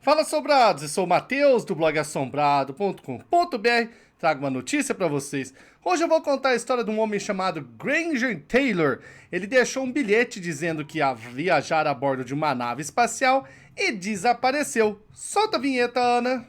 Fala, assombrados! Eu sou o Matheus do blog assombrado.com.br. Trago uma notícia para vocês. Hoje eu vou contar a história de um homem chamado Granger Taylor. Ele deixou um bilhete dizendo que ia viajar a bordo de uma nave espacial e desapareceu. Solta a vinheta, Ana!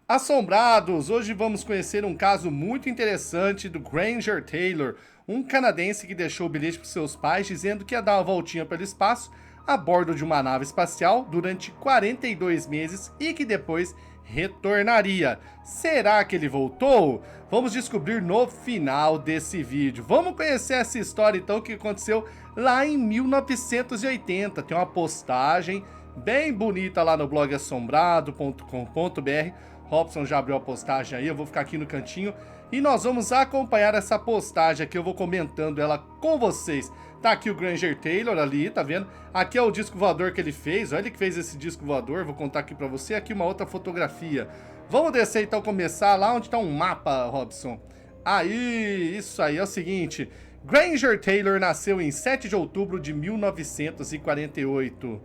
Assombrados, hoje vamos conhecer um caso muito interessante do Granger Taylor, um canadense que deixou o bilhete para seus pais dizendo que ia dar uma voltinha pelo espaço a bordo de uma nave espacial durante 42 meses e que depois retornaria. Será que ele voltou? Vamos descobrir no final desse vídeo. Vamos conhecer essa história então que aconteceu lá em 1980. Tem uma postagem bem bonita lá no blog assombrado.com.br. Robson já abriu a postagem aí, eu vou ficar aqui no cantinho e nós vamos acompanhar essa postagem aqui, eu vou comentando ela com vocês. Tá aqui o Granger Taylor ali, tá vendo? Aqui é o disco voador que ele fez, olha ele que fez esse disco voador, vou contar aqui pra você. Aqui uma outra fotografia. Vamos descer então, começar lá onde tá um mapa, Robson. Aí, isso aí, é o seguinte. Granger Taylor nasceu em 7 de outubro de 1948.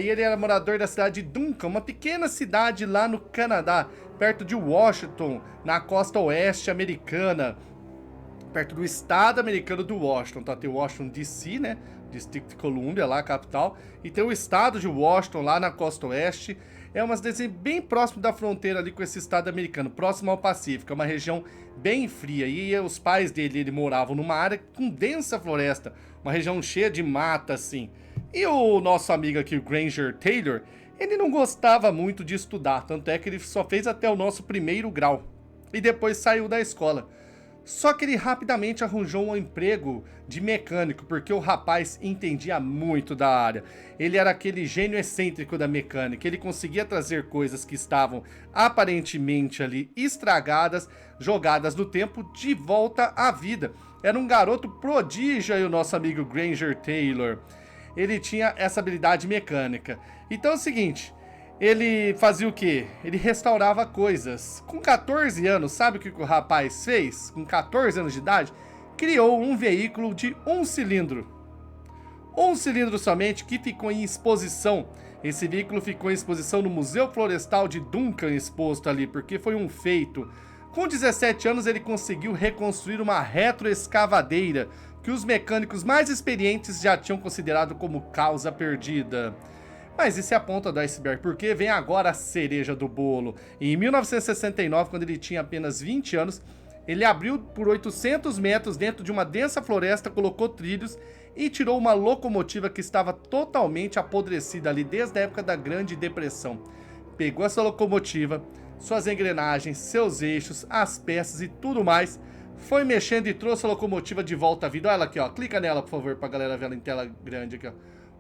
E ele era morador da cidade de Duncan, uma pequena cidade lá no Canadá, perto de Washington, na costa oeste americana, perto do estado americano do Washington. Tá? Tem Washington DC, né? Distrito de Columbia, lá a capital, e tem o estado de Washington, lá na costa oeste. É uma cidade bem próximo da fronteira ali com esse estado americano, próximo ao Pacífico, é uma região bem fria. E os pais dele moravam numa área com densa floresta, uma região cheia de mata, assim. E o nosso amigo aqui, o Granger Taylor, ele não gostava muito de estudar, tanto é que ele só fez até o nosso primeiro grau e depois saiu da escola. Só que ele rapidamente arranjou um emprego de mecânico, porque o rapaz entendia muito da área. Ele era aquele gênio excêntrico da mecânica, ele conseguia trazer coisas que estavam aparentemente ali estragadas, jogadas no tempo, de volta à vida. Era um garoto prodígio aí o nosso amigo Granger Taylor. Ele tinha essa habilidade mecânica. Então é o seguinte, ele fazia o quê? Ele restaurava coisas. Com 14 anos, sabe o que o rapaz fez? Com 14 anos de idade, criou um veículo de um cilindro. Um cilindro somente, que ficou em exposição. Esse veículo ficou em exposição no Museu Florestal de Duncan, exposto ali, porque foi um feito. Com 17 anos, ele conseguiu reconstruir uma retroescavadeira que os mecânicos mais experientes já tinham considerado como causa perdida. Mas isso é a ponta do iceberg, porque vem agora a cereja do bolo. Em 1969, quando ele tinha apenas 20 anos, ele abriu por 800 metros dentro de uma densa floresta, colocou trilhos e tirou uma locomotiva que estava totalmente apodrecida ali desde a época da Grande Depressão. Pegou essa locomotiva, suas engrenagens, seus eixos, as peças e tudo mais, foi mexendo e trouxe a locomotiva de volta à vida. Olha ela aqui, ó. Clica nela, por favor, pra galera ver ela em tela grande aqui, ó.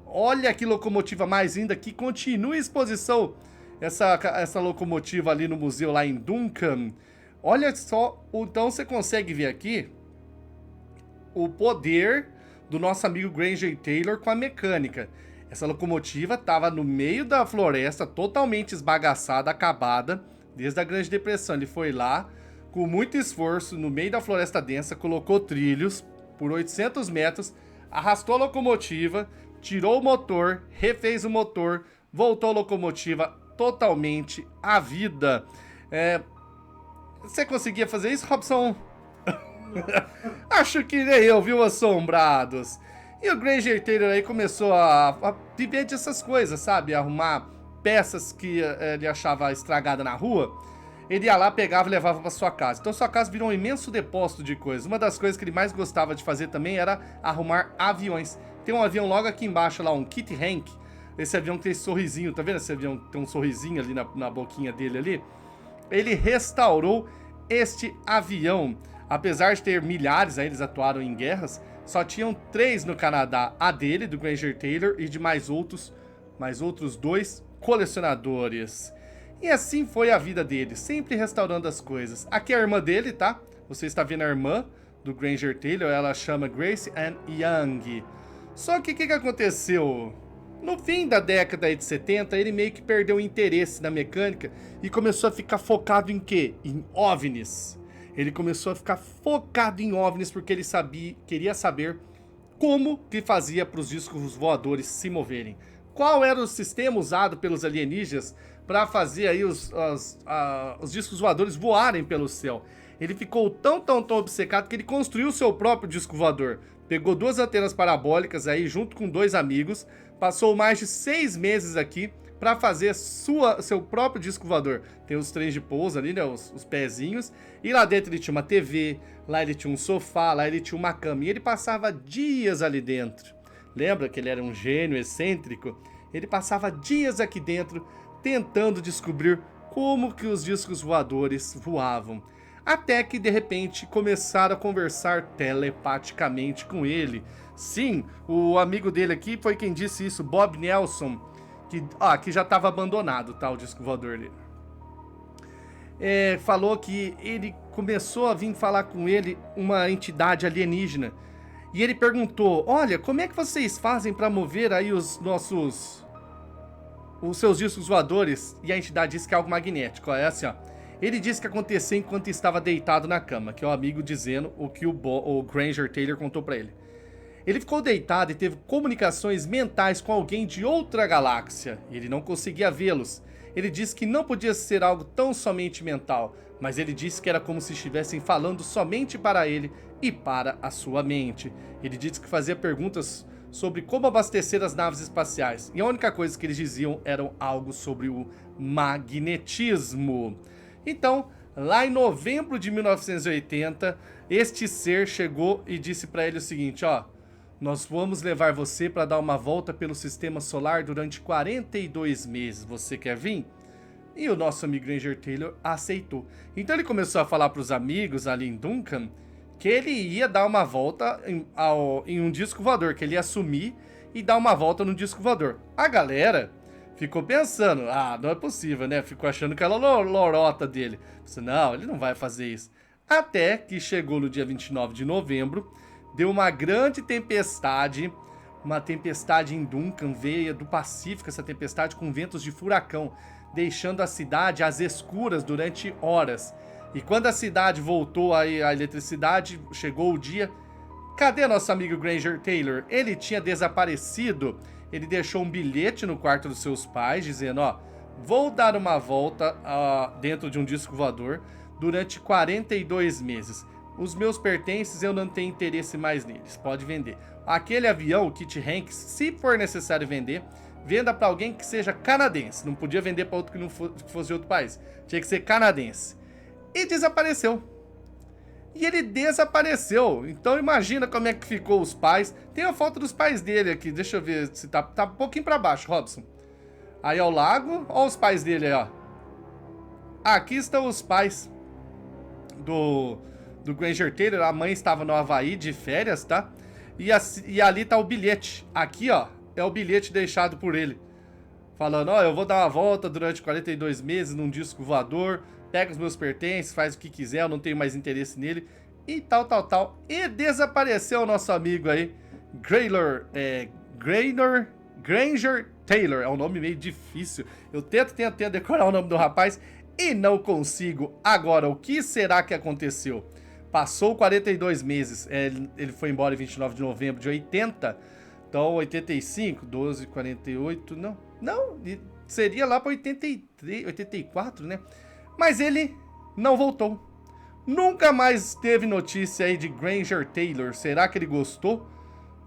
Olha que locomotiva mais linda, que continua em exposição essa locomotiva ali no museu lá em Duncan. Olha só, então você consegue ver aqui o poder do nosso amigo Granger Taylor com a mecânica. Essa locomotiva estava no meio da floresta, totalmente esbagaçada, acabada, desde a Grande Depressão. Ele foi lá, com muito esforço, no meio da floresta densa, colocou trilhos por 800 metros, arrastou a locomotiva, tirou o motor, refez o motor, voltou a locomotiva totalmente à vida. Você conseguia fazer isso, Robson? Acho que nem eu, viu, assombrados? E o Granger Taylor aí começou a viver dessas coisas, sabe? Arrumar peças que ele achava estragada na rua. Ele ia lá, pegava e levava para sua casa. Então sua casa virou um imenso depósito de coisas. Uma das coisas que ele mais gostava de fazer também era arrumar aviões. Tem um avião logo aqui embaixo lá, um Kit Hank. Esse avião tem esse sorrisinho, tá vendo? Esse avião tem um sorrisinho ali na boquinha dele ali. Ele restaurou este avião. Apesar de ter milhares, aí eles atuaram em guerras, só tinham 3 no Canadá. A dele, do Granger Taylor, e de mais outros 2 colecionadores. E assim foi a vida dele, sempre restaurando as coisas. Aqui é a irmã dele, tá? Você está vendo a irmã do Granger Taylor, ela chama Grace Ann Young. Só que o que aconteceu? No fim da década aí de 70, ele meio que perdeu o interesse na mecânica e começou a ficar focado em quê? Em OVNIs. Ele começou a ficar focado em OVNIs porque ele queria saber como que fazia para os discos voadores se moverem. Qual era o sistema usado pelos alienígenas para fazer aí os discos voadores voarem pelo céu? Ele ficou tão obcecado que ele construiu seu próprio disco voador. Pegou 2 antenas parabólicas aí junto com 2 amigos, passou mais de 6 meses aqui para fazer seu próprio disco voador. Tem os trens de pouso ali, né, os pezinhos, e lá dentro ele tinha uma TV, lá ele tinha um sofá, lá ele tinha uma cama, e ele passava dias ali dentro. Lembra que ele era um gênio excêntrico? Ele passava dias aqui dentro tentando descobrir como que os discos voadores voavam. Até que, de repente, começaram a conversar telepaticamente com ele. Sim, o amigo dele aqui foi quem disse isso, Bob Nelson, que já estava abandonado, tá, o disco voador dele. Falou que ele começou a vir falar com ele uma entidade alienígena. E ele perguntou, olha, como é que vocês fazem para mover aí os seus discos voadores? E a entidade disse que é algo magnético, é assim, ó. Ele disse que aconteceu enquanto estava deitado na cama, que é o amigo dizendo o que o Granger Taylor contou para ele. Ele ficou deitado e teve comunicações mentais com alguém de outra galáxia. Ele não conseguia vê-los. Ele disse que não podia ser algo tão somente mental, mas ele disse que era como se estivessem falando somente para ele e para a sua mente. Ele disse que fazia perguntas sobre como abastecer as naves espaciais, e a única coisa que eles diziam era algo sobre o magnetismo. Então, lá em novembro de 1980, este ser chegou e disse para ele o seguinte, ó, nós vamos levar você para dar uma volta pelo sistema solar durante 42 meses, você quer vir? E o nosso amigo Granger Taylor aceitou. Então ele começou a falar para os amigos ali em Duncan que ele ia dar uma volta em um disco voador, que ele ia sumir e dar uma volta no disco voador. A galera ficou pensando, não é possível, né? Ficou achando que era lorota dele. Disse, não, ele não vai fazer isso. Até que chegou no dia 29 de novembro, deu uma grande tempestade, uma tempestade em Duncan, veio do Pacífico, essa tempestade com ventos de furacão, deixando a cidade às escuras durante horas. E quando a cidade voltou à eletricidade, chegou o dia, cadê nosso amigo Granger Taylor? Ele tinha desaparecido. Ele deixou um bilhete no quarto dos seus pais, dizendo, ó, vou dar uma volta dentro de um disco voador durante 42 meses. Os meus pertences eu não tenho interesse mais neles, pode vender. Aquele avião, o Kit Hanks, se for necessário vender, venda para alguém que seja canadense. Não podia vender para outro que não fosse de outro país. Tinha que ser canadense. E desapareceu. E ele desapareceu. Então imagina como é que ficou os pais. Tem a foto dos pais dele aqui. Deixa eu ver se tá um pouquinho para baixo, Robson. Aí é o lago. Olha os pais dele aí, ó. Aqui estão os pais do Granger Taylor. A mãe estava no Havaí de férias, tá? E ali tá o bilhete. Aqui, ó, é o bilhete deixado por ele. Falando, ó, eu vou dar uma volta durante 42 meses num disco voador. Pega os meus pertences, faz o que quiser, eu não tenho mais interesse nele. E tal. E desapareceu o nosso amigo aí, Granger Taylor. É um nome meio difícil. Eu tento decorar o nome do rapaz e não consigo. Agora, o que será que aconteceu? Passou 42 meses. Ele foi embora em 29 de novembro de 80. Então, 85, 12, 48... Não, seria lá para 83, 84, né? Mas ele não voltou. Nunca mais teve notícia aí de Granger Taylor. Será que ele gostou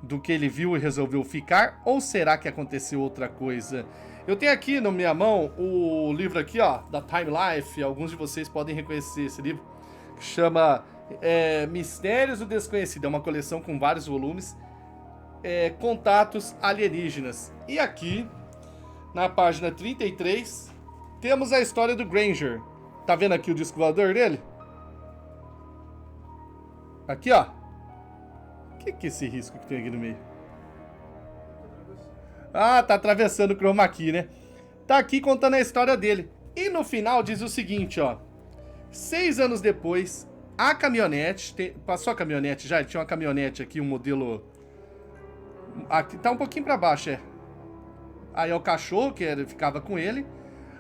do que ele viu e resolveu ficar? Ou será que aconteceu outra coisa? Eu tenho aqui na minha mão o livro aqui, ó, da Time Life. Alguns de vocês podem reconhecer esse livro. Que chama Mistérios do Desconhecido. É uma coleção com vários volumes. Contatos alienígenas. E aqui, na página 33, temos a história do Granger. Tá vendo aqui o disco voador dele? Aqui, ó. O que é esse risco que tem aqui no meio? Tá atravessando o chroma key, né? Tá aqui contando a história dele. E no final diz o seguinte, ó. 6 anos depois, a caminhonete... Passou a caminhonete já? Ele tinha uma caminhonete aqui, um modelo... Aqui tá um pouquinho pra baixo, Aí é o cachorro que ficava com ele.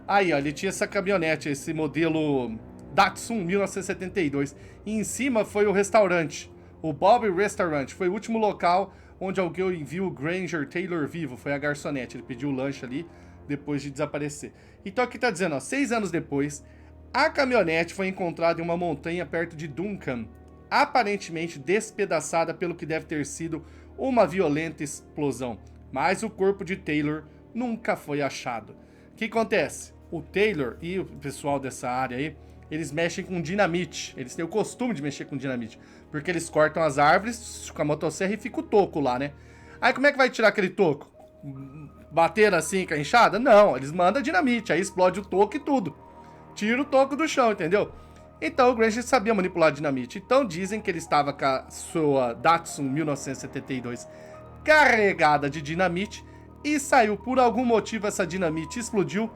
Aí, ó, ele tinha essa caminhonete, esse modelo Datsun 1972. E em cima foi o restaurante, o Bob Restaurant. Foi o último local onde alguém viu o Granger Taylor vivo. Foi a garçonete, ele pediu lanche ali depois de desaparecer. Então aqui tá dizendo, ó, 6 anos depois, a caminhonete foi encontrada em uma montanha perto de Duncan, aparentemente despedaçada pelo que deve ter sido uma violenta explosão. Mas o corpo de Taylor nunca foi achado. O que acontece? O Taylor e o pessoal dessa área aí, eles mexem com dinamite. Eles têm o costume de mexer com dinamite. Porque eles cortam as árvores com a motosserra e fica o toco lá, né? Aí como é que vai tirar aquele toco? Bater assim com a enxada? Não, eles mandam dinamite. Aí explode o toco e tudo. Tira o toco do chão, entendeu? Então o Granger sabia manipular dinamite. Então dizem que ele estava com a sua Datsun 1972 carregada de dinamite e saiu. Por algum motivo essa dinamite explodiu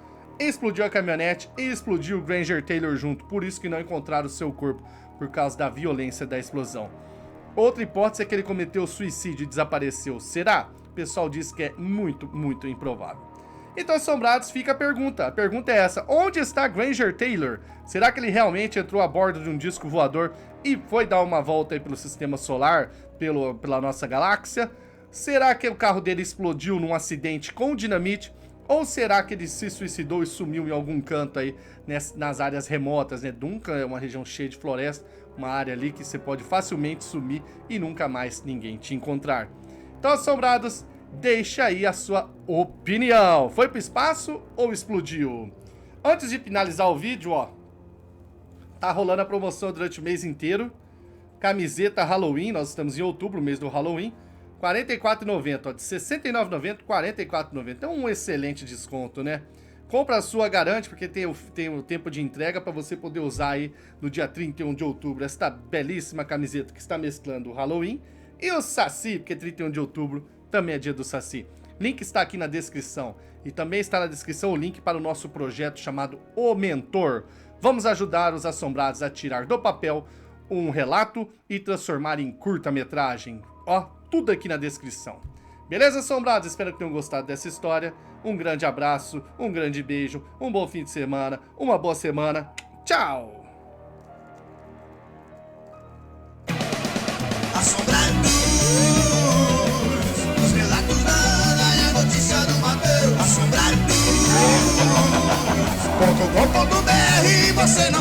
a caminhonete e explodiu o Granger Taylor junto. Por isso que não encontraram o seu corpo, por causa da violência da explosão. Outra hipótese é que ele cometeu suicídio e desapareceu. Será? O pessoal diz que é muito, muito improvável. Então, assombrados, fica a pergunta. A pergunta é essa: onde está Granger Taylor? Será que ele realmente entrou a bordo de um disco voador e foi dar uma volta aí pelo sistema solar, pela nossa galáxia? Será que o carro dele explodiu num acidente com dinamite? Ou será que ele se suicidou e sumiu em algum canto aí nas áreas remotas, né? Duncan é uma região cheia de floresta, uma área ali que você pode facilmente sumir e nunca mais ninguém te encontrar. Então, assombrados, deixa aí a sua opinião. Foi pro espaço ou explodiu? Antes de finalizar o vídeo, ó, tá rolando a promoção durante o mês inteiro. Camiseta Halloween, nós estamos em outubro, mês do Halloween. R$ 44,90, ó, de R$ 69,90, R$ 44,90. É um excelente desconto, né? Compra a sua, garante, porque tem o tempo de entrega para você poder usar aí no dia 31 de outubro esta belíssima camiseta que está mesclando o Halloween e o Saci, porque 31 de outubro também é dia do Saci. Link está aqui na descrição. E também está na descrição o link para o nosso projeto chamado O Mentor. Vamos ajudar os assombrados a tirar do papel um relato e transformar em curta-metragem. Ó, tudo aqui na descrição. Beleza, assombrados? Espero que tenham gostado dessa história. Um grande abraço, um grande beijo, um bom fim de semana, uma boa semana. Tchau! Assombrados, os relatos da Ana e a notícia do Mateus. Assombrados, com.br você não